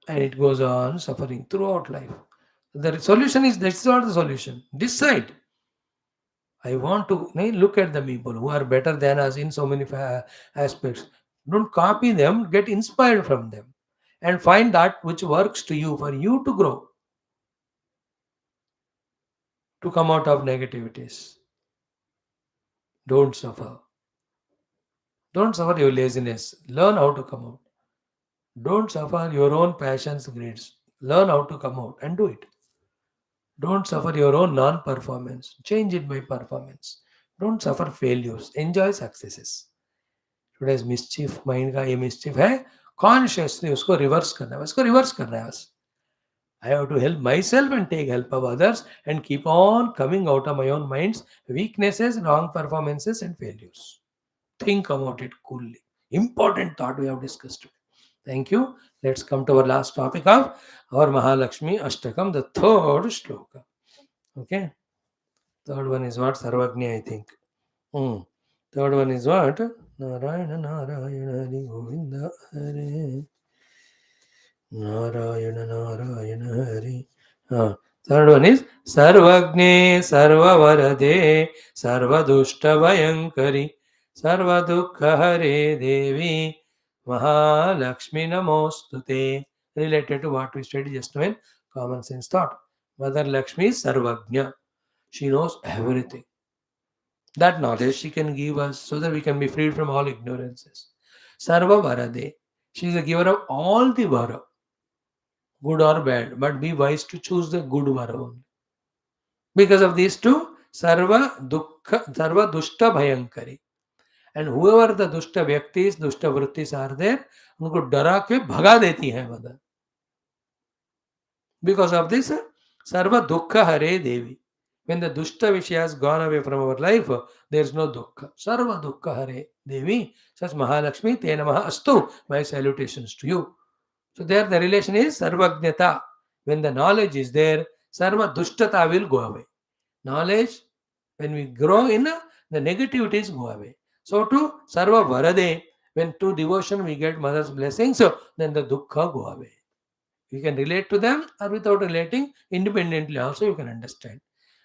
S1: And it goes on suffering throughout life. The solution is, that's not the solution. Decide. I want to look at the people who are better than us in so many aspects. Don't copy them, get inspired from them and find that which works to you for you to grow. to come out of negativities. Don't suffer. Don't suffer your laziness. Learn how to come out. Don't suffer your own passions, greeds. Learn how to come out and do it. Don't suffer your own non performance. Change it by performance. Don't suffer failures. Enjoy successes. Today's mischief mind का ये mischief है consciously उसको reverse करना है उसको reverse करना है बस I have to help myself and take help of others and keep on coming out of my own mind's weaknesses, wrong performances, and failures. Think about it coolly. Important thought we have discussed today. Thank you. Let's come to our last topic of our Mahalakshmi Ashtakam, the third shloka. Okay. Third one is what? Sarvagnya, I think. Third one is what? Narayana Narayana Hari Govinda Hare. Narayana Narayana Hari. Third one is Sarvagne Sarvavarade Sarvadushta Vayankari Sarvadukha Hare Devi Mahalakshmi Namostute. Related to what we studied just now in common sense thought. Mother Lakshmi is Sarvagnya. She knows everything. That knowledge she can give us so that we can be freed from all ignorances. Sarva Varade. She is the giver of all the Vara, good or bad, but be wise to choose the good Vara only. Because of these two, Sarva Dukkha, Sarva Dushta Bhayankari. And whoever the Dushta Vyaktis, Dushta Vrittis are there, उनको डरा के भगा देती है mother. Because of this, Sarva Dukkha Hare Devi. When the Dushta Vishya has gone away from our life, there is no Dukkha. Sarva Dukkha Hare Devi. Such Mahalakshmi, Te Namaha Astu. My salutations to you. So there the relation is Sarvajnata. When the knowledge is there, Sarva Dushtata will go away. Knowledge, when we grow in, the negativities go away. So to Sarva Varade, when to devotion we get mother's blessings, so then the Dukkha go away. You can relate to them or without relating, independently also you can understand.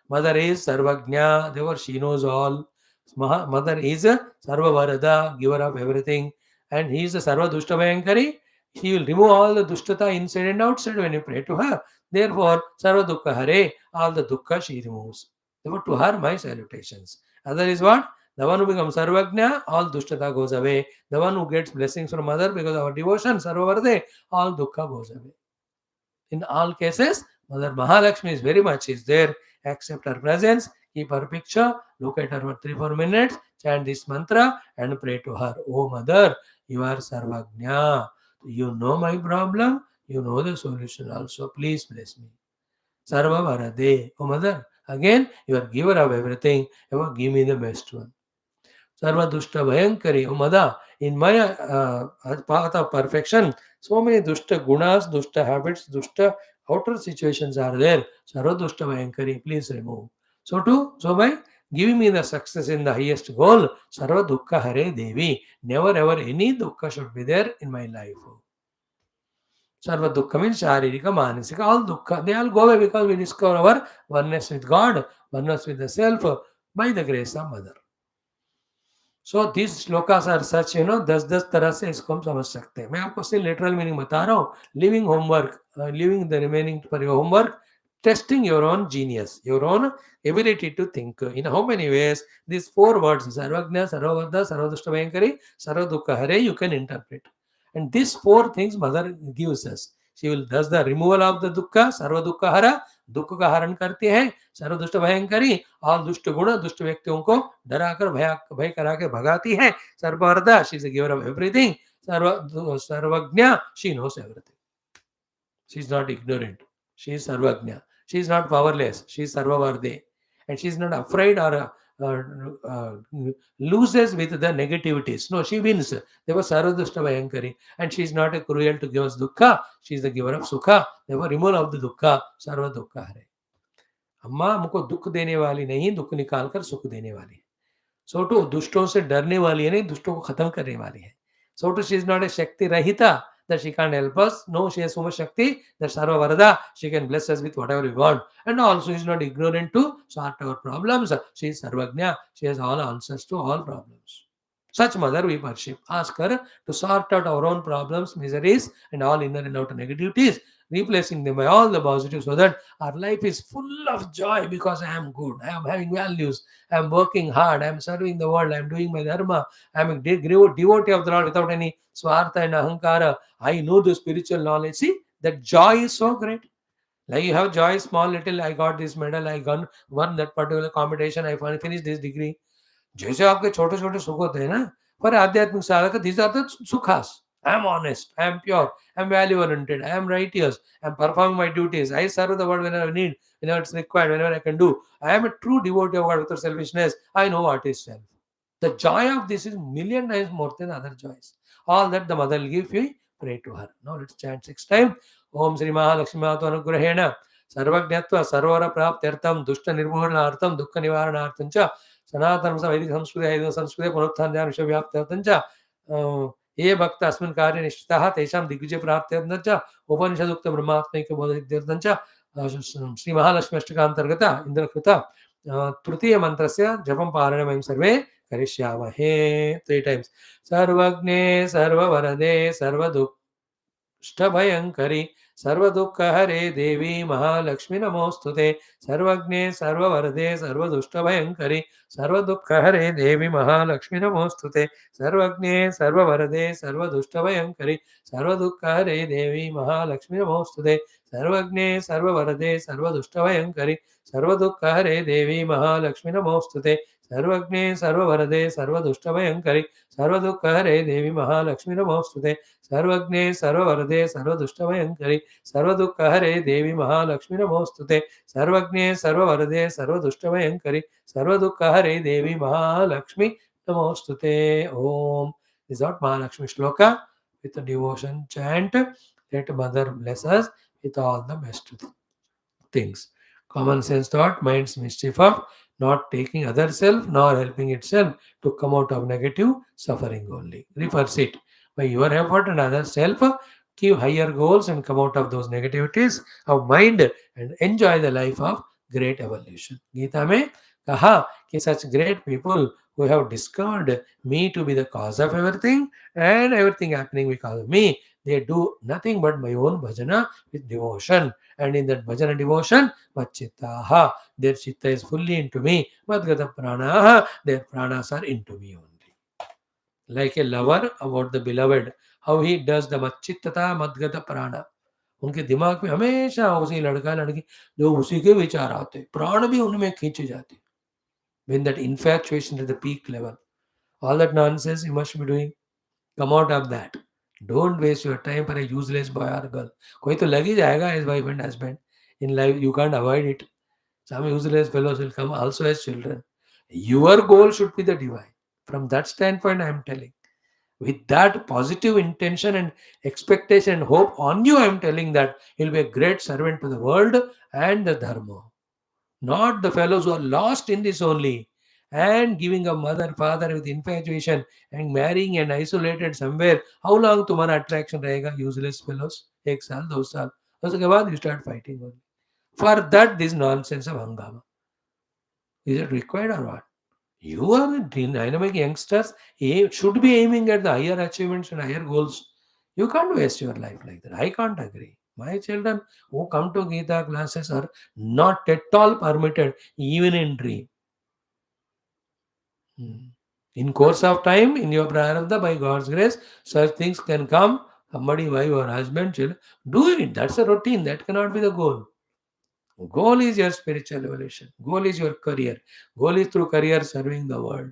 S1: Mother is Sarvagnya, therefore she knows all. Mother is a Sarva Varada, giver of everything. And he is a Sarva Dushta Bhayankari. He will remove all the Dushtata inside and outside when you pray to her. Therefore, Sarva Dukkha Hare, all the Dukkha she removes. Therefore, to her, my salutations. Other is what? The one who becomes Sarvagnya, all Dushtata goes away. The one who gets blessings from mother because of our devotion, Sarva Varade, all Dukkha goes away. In all cases, Mother Mahalakshmi is very much is there. Accept her presence, keep her picture, look at her for 3-4 minutes, chant this mantra and pray to her. Oh Mother, you are Sarvagnya. You know my problem, you know the solution also. Please bless me. Sarva Varade. Oh Mother, again, you are giver of everything. Ever give me the best one. Sarva Dushta Bhayankari. Oh Mother, in my path of perfection, so many Dushta Gunas, Dushta habits, Dushta outer situations are there. Sarva Dushta Bhayankari, please remove. So by giving me the success in the highest goal, Sarva Dukkha Hare Devi, never ever any Dukkha should be there in my life. Sarva Dukkha means Sharirika, Manasika, all Dukkha, they all go away because we discover our oneness with God, oneness with the self by the grace of Mother. So these shlokas are such 10-10 तरह से इसको हम समझ सकते हैं. मैं आपको सिर्फ लिटरल मीनिंग बता रहा हूँ. Living homework, living the remaining for your homework, testing your own genius, your own ability to think. In how many ways these 4 words, Sarvagnya, Sarvavardha, Sarvadushta Bhayankari, Sarvadukha Hare, you can interpret. And these 4 things Mother gives us. She will does the removal of the dukkha, Sarvadukha Hara, दुख का हरण करती है. सर्वदुष्ट भयंकरी, और दुष्ट गुण दुष्ट व्यक्तियों को डराकर भय करा के भगाती है. सर्ववरदा, she is a giver of everything. सर्वज्ञा, she knows everything. She is not ignorant. She is Sarvagnya. She is not powerless. She is Sarvavarde. And she is not afraid or loses with the negativities. No, she wins. Therefore, Sarvadushta Bhayankari. And she is not a cruel to give us dukkha. She is the giver of sukha. Therefore, removal of the dukkha. Sarva dukkha hare. अम्मा हमको दुख देने वाली नहीं, दुख निकाल कर सुख देने वाली है. सो टू दुष्टों से डरने वाली है नहीं, दुष्टों को खत्म करने वाली है. So too she is not a shakti रहिता that she can't help us. No, she has so much Shakti that Sarva Varada, she can bless us with whatever we want. And also is not ignorant to sort our problems. She is Sarvagnya. She has all answers to all problems. Such mother we worship. Ask her to sort out our own problems, miseries, and all inner and outer negativities. replacing them by all the positive, so that our life is full of joy because I am good, I am having values, I am working hard, I am serving the world, I am doing my dharma, I am a devotee of the Lord without any swartha and ahankara. I know the spiritual knowledge. See, that joy is so great. Like you have joy, small little, I got this medal, I won that particular competition, I finished this degree. जैसे आपके छोटे छोटे सुख होते हैं ना, पर आध्यात्मिक साधक these are the sukhas. I am honest, I am pure, I am value oriented, I am righteous, I am performing my duties, I serve the world whenever I need, whenever it's required, whenever I can do. I am a true devotee of God without selfishness. I know what is self. The joy of this is million times more than other joys. All that the mother will give you, pray to her. Now let's chant 6 times. Om Sri Mahalakshmi Anugrahena Sarvajnatva Sarvara Praptyartham Dushta Nirmulanartham Dukkha Nivaranartham cha Sanatana Vedic Samskriti Haidu Samskriti Purutthan Dhyan Vishwavyaptyartham cha ये भक्त अस्मिन् कार्ये निष्ठिताः तेषां दिग्विजय प्राप्त्यर्थं च उपनिषदुक्त ब्रह्मात्मैक्य बोधसिद्ध्यर्थं च श्री महालक्ष्मी अष्टकान्तर्गत इन्द्रकृत तृतीय मंत्रस्य जपं पारणं वयं सर्वे करिष्यामहे 3 times. सर्वज्ञे सर्ववरदे सर्वदुष्टभयङ्करि सर्वदुःखहरे देवी महालक्ष्मी नमोस्तुते. सर्वज्ञे सर्ववरदे सर्वदुष्टभयङ्करि सर्वदुःखहरे देवी महालक्ष्मी नमोस्तुते. सर्वज्ञे सर्ववरदे सर्वदुष्टभयङ्करि सर्वदुःखहरे देवी महालक्ष्मी नमोस्तुते. सर्वज्ञे सर्ववरदे सर्वदुष्टभयङ्करि सर्वदुःखहरे देवी महालक्ष्मी नमोस्तुते. सर्वज्ञे सर्ववरदे सर्वदुष्टभयङ्करि सर्वदुःखहरे देवी महालक्ष्मी नमोस्तुते. सर्वज्ञे सर्ववरदे सर्वदुष्टभयङ्करि सर्वदुःखहरे देवी महालक्ष्मी नमोस्तुते. सर्वज्ञे सर्ववरदे सर्वदुष्टभयङ्करि सर्वदुःखहरे देवी महालक्ष्मी नमोस्तुते. Om. This is what Mahalakshmi Shloka with a devotion chant. Let Mother bless us with all the best things. Common sense thought, mind's mischief of not taking other self nor helping itself to come out of negative suffering only. Reverse it. By your effort and other self, give higher goals and come out of those negativities of mind and enjoy the life of great evolution. Gita में कहा कि such great people who have discovered me to be the cause of everything and everything happening because of me, they do nothing but my own bhajana with devotion. And in that bhajana devotion, Machittaha, their chitta is fully into me. Madgata pranaha, their pranas are into me only. Like a lover about the beloved, how he does the machittata madgata prana. उनके दिमाग में हमेशा उसी लड़का लड़की जो उसी के विचार आते, प्राण भी उनमें खींचे जाते. When that infatuation at the peak level, all that nonsense you must be doing, come out of that. Don't waste your time for a useless boy or girl. कोई तो लग ही जाएगा as wife and husband. In life, you can't avoid it. Some useless fellows will come also as children. Your goal should be the divine. From that standpoint, I am telling. With that positive intention and expectation and hope on you, I am telling that you'll be a great servant to the world and the dharma. Not the fellows who are lost in this only and giving a mother, father with infatuation and marrying and isolated somewhere. How long तुम्हारा attraction रहेगा? Useless fellows. 1 साल, 2 साल. उसके बाद you start fighting only. For that, this nonsense of hangama. Is it required or what? You are the dynamic youngsters, should be aiming at the higher achievements and higher goals. You can't waste your life like that. I can't agree. My children who come to Geetha classes are not at all permitted, even in dream. In course of time, in your prarabdha, by God's grace, such things can come. Somebody, wife or husband, children, do it. That's a routine. That cannot be the goal. Goal is your spiritual evolution. Goal is your career. Goal is through career serving the world.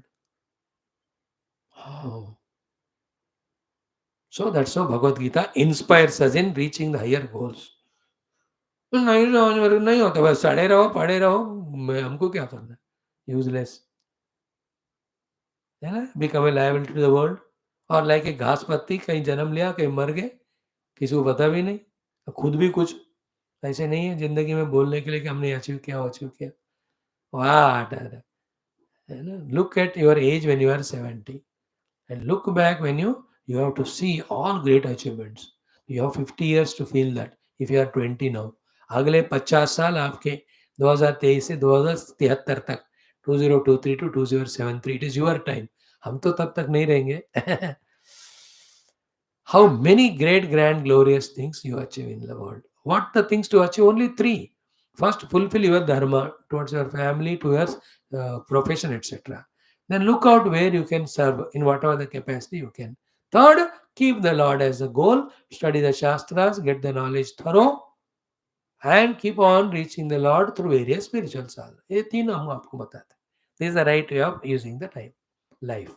S1: Oh. So that's how Bhagavad Gita inspires us in reaching the higher goals. नहीं नहीं होता, बस सड़े रहो पड़े रहो, हमको क्या करना, यूजलेस है ना. Become a liability to the world. और लाइक ए घास पत्ती, कहीं जन्म लिया कहीं मर गए, किसी को पता भी नहीं, खुद भी कुछ ऐसे नहीं है जिंदगी में बोलने के लिए कि हमने अचीव किया अचीव किया. वाट है ना. Look at your age when you are 70 and look back when you have to see all great achievements. You have 50 years to feel that if you are 20 now. अगले 50 साल आपके 2023 से 2073 तक, 2023 to 2073, it is your time. हम तो तब तक नहीं रहेंगे. How many great, grand, glorious things you achieve in the world. What the things to achieve? Only three. First, fulfill your dharma towards your family, towards profession, etc. Then look out where you can serve in whatever the capacity you can. Third, keep the Lord as a goal. Study the Shastras, get the knowledge thorough, and keep on reaching the Lord through various spiritual sadhana. ये तीन हम आपको बताते हैं. This is the right way of using the time, life.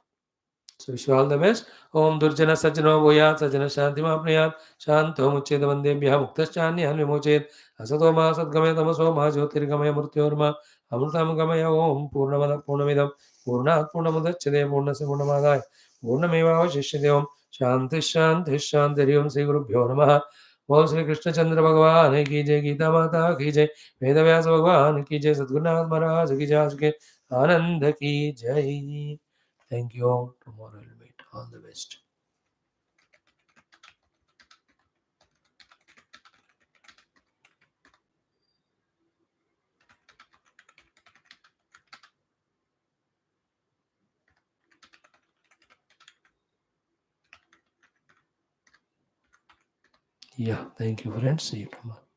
S1: So wish you all the best. Om Durjana Sajjano Voyat Sajjana Shanti Mahapriyat Shanto Muccheda Vandebhya Muktaschanya Hanvimochet Asato Ma Sadgamaya Tamaso Ma Jyotirgamaya Murtyorma Amrutam Gamaya Om Purnamada Purnamidam Purnat Purnamudachade Purnase Purnamadaya Purnameva Shishyade Om Shanti Shanti Shanti Om Sri Gurubhyo Namaha बोल श्री कृष्ण चंद्र भगवान की जय गीता माता की जय वेद व्यास भगवान की जय सद्गुरुनाथ महाराज की जय आज के आनंद की जय. Thank you all. Tomorrow we'll meet. All the best. Yeah, thank you, friends. See you tomorrow.